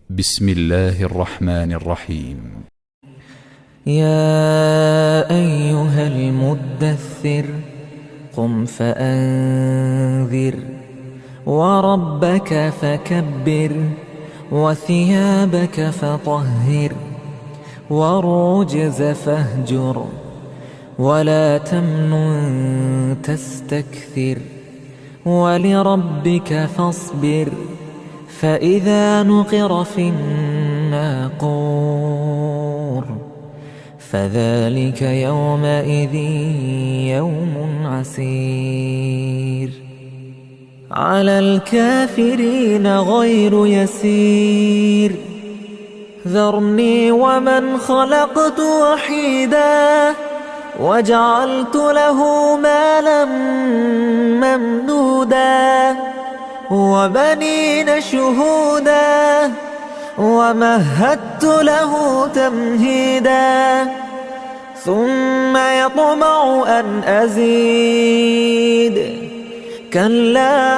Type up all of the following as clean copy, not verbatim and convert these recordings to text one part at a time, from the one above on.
بسم الله الرحمن الرحيم. يا أيها المدثر قم فأنذر وربك فكبر وثيابك فطهر والرجز فاهجر ولا تمنن تستكثر ولربك فاصبر فإذا نقر في الناقور فذلك يومئذ يوم عسير على الكافرين غير يسير ذرني ومن خلقت وحيدا وجعلت له مالا ممدودا وبنين شهودا ومهدت له تمهيدا ثم يطمع أن أزيد كلا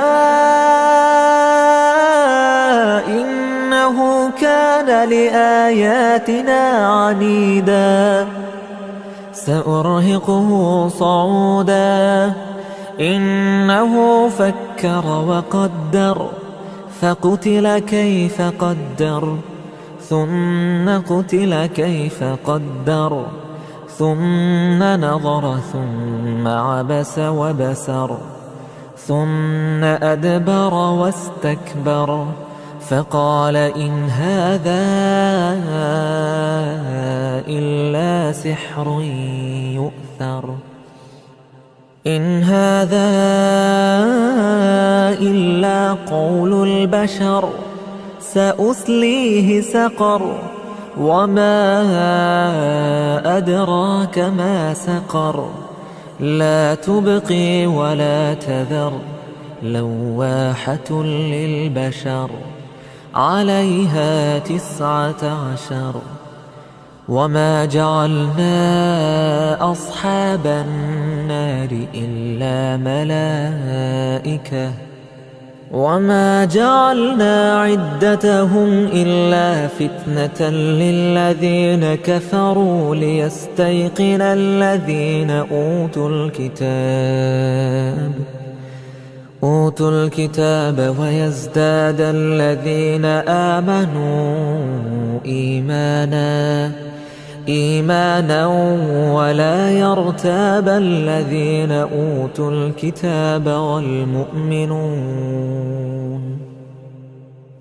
إنه كان لآياتنا عنيدا سأرهقه صعودا إنه فكر وقدر فقتل كيف قدر ثم قتل كيف قدر ثم نظر ثم عبس وبسر ثم أدبر واستكبر فقال إن هذا إلا سحر يؤثر إن هذا إلا قول البشر سأصليه سقر وما أدراك ما سقر لا تبقي ولا تذر لواحة للبشر عليها 19 وما جعلنا أصحاب النار إلا ملائكة وما جعلنا عدتهم إلا فتنة للذين كفروا ليستيقن الذين أوتوا الكتاب ويزداد الذين آمنوا إيمانا ولا يرتاب الذين أوتوا الكتاب والمؤمنون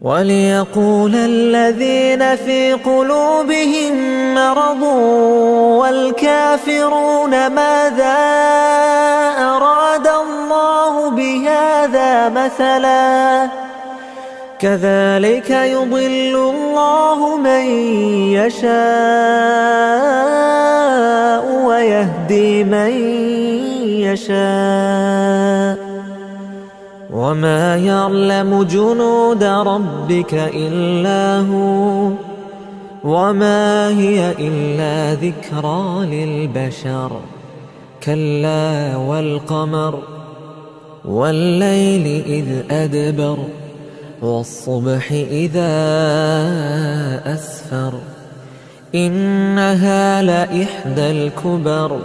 وليقول الذين في قلوبهم مرض والكافرون ماذا أراد الله بهذا مثلا كذلك يضل الله من يشاء ويهدي من يشاء وما يعلم جنود ربك إلا هو وما هي إلا ذكرى للبشر كلا والقمر والليل إذ أدبر والصبح إذا أسفر إنها لإحدى الكبر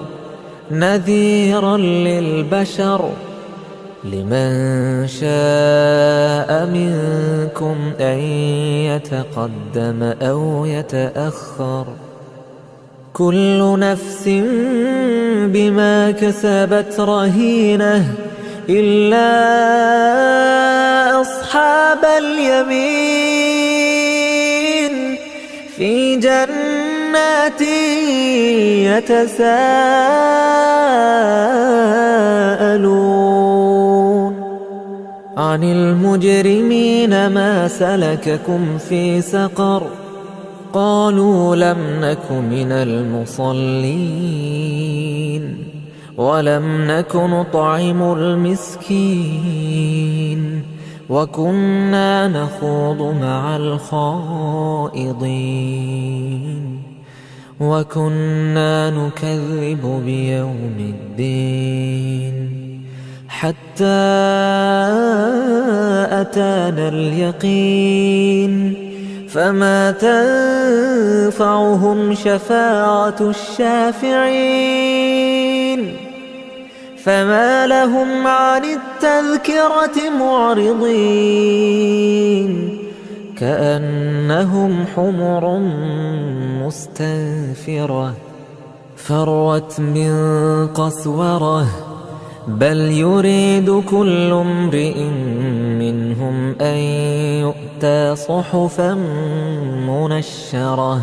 نذيرا للبشر لمن شاء منكم أن يتقدم أو يتأخر كل نفس بما كسبت رهينة إلا أصحاب اليمين في جنات يتساءلون عن المجرمين ما سلككم في سقر قالوا لم نك من المصلين ولم نك نطعم المسكين وكنا نخوض مع الخائضين وكنا نكذب بيوم الدين حتى أتانا اليقين فما تنفعهم شفاعة الشافعين فما لهم عن التذكرة معرضين كأنهم حمر مستنفرة فرت من قسورة بل يريد كل امرئ منهم أن يؤتى صحفا منشرة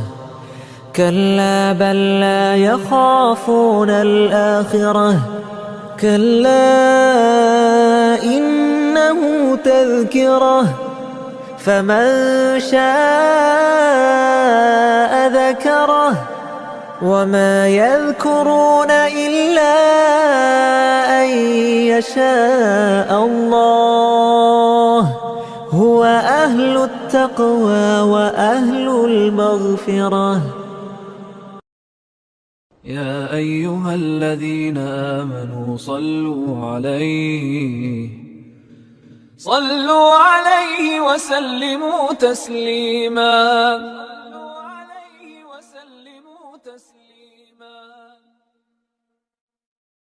كلا بل لا يخافون الآخرة كلا إنه تذكرة فمن شاء ذكره وما يذكرون إلا أن يشاء الله هو أهل التقوى وأهل المغفرة. يا أيها الذين آمنوا صلوا عليه وسلموا تسليما.